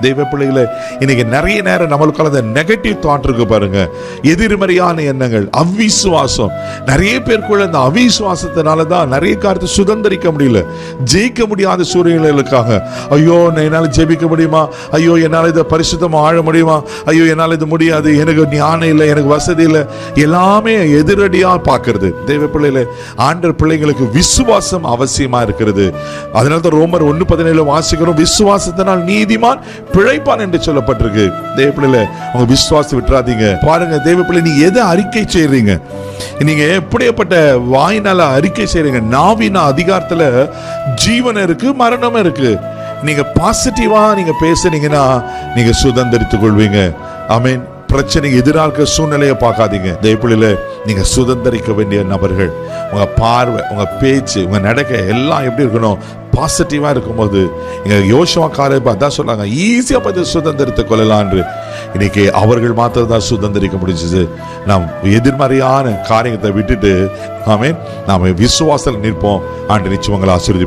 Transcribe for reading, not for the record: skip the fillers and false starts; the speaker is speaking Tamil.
தெய்வ பிள்ளைகளை, இன்னைக்கு நிறைய நேரம் நம்மளுக்கு அந்த நெகட்டிவ் தாட் இருக்கு பாருங்க, எதிர்மறையான எண்ணங்கள், அவிசுவாசம். நிறைய பேருக்குள்ள அந்த அவிசுவாசத்தினால தான் நிறைய காரியத்தை சுதந்திரிக்க முடியல, ஜெயிக்க முடியாத சூழ்நிலைகளுக்காக. ஐயோ என்னால் ஜெபிக்க முடியுமா, ஐயோ என்னால் இதை பரிசுத்தமாக ஆழ முடியுமா, ஐயோ என்னால் இது முடியாது, எனக்கு ஞானம் இல்லை, எனக்கு வசதி இல்லை, எல்லாமே எதிரடியா பார்க்கிறது. தெய்வ பிள்ளைகளை, ஆண்டவர் பிள்ளைங்களுக்கு விசுவாசம் அவசியமா இருக்கிறது. அதனால தான் ரோமர் 1:17 வாசிக்கிறோம், விசுவாசத்தினால் நீதிமான் பிழைப்பான் என்று சொல்லப்பட்டிருக்கு. தெய்வ பிள்ளைகளை, உங்க விசுவாசத்தை விட்டுறாதீங்க. பாருங்க தெய்வ பிள்ளை, நீங்க எதை அறிக்கை செய்றீங்க, நீங்க எப்படிப்பட்ட வாயினால அறிக்கை செய்றீங்க. நாவின அதிகாரத்துல ஜீவன் இருக்கு, மரணம் இருக்கு. நீங்க பாசிட்டிவா நீங்க பேசுனீங்கன்னா நீங்க சுதந்திரித்துக் கொள்வீங்க. ஆமென். பிரச்சனைக்கு எதிராக சூழ்நிலையை பார்க்காதீங்க. தெய்வப்பிள்ளையில, நீங்க சுதந்திரிக்க வேண்டிய நபர்கள். உங்க பார்வை, உங்க பேச்சு, உங்க நடக்கை எல்லாம் எப்படி இருக்கணும், பாசிட்டிவா இருக்கும்போது. இங்க யோசுவா காலேப் அதான் சொன்னாங்க, ஈஸியா பார்த்து சுதந்திரத்தை கொள்ளலாம். இன்னைக்கு அவர்கள் மாத்திரம் தான் சுதந்திரிக்க முடிஞ்சது. நாம் எதிர்மறையான காரியத்தை விட்டுட்டு, ஆமென், நாம விசுவாசத்தில் நிற்போம். ஆண்டு நிச்சயங்களை ஆசீர்வதிப்பார்.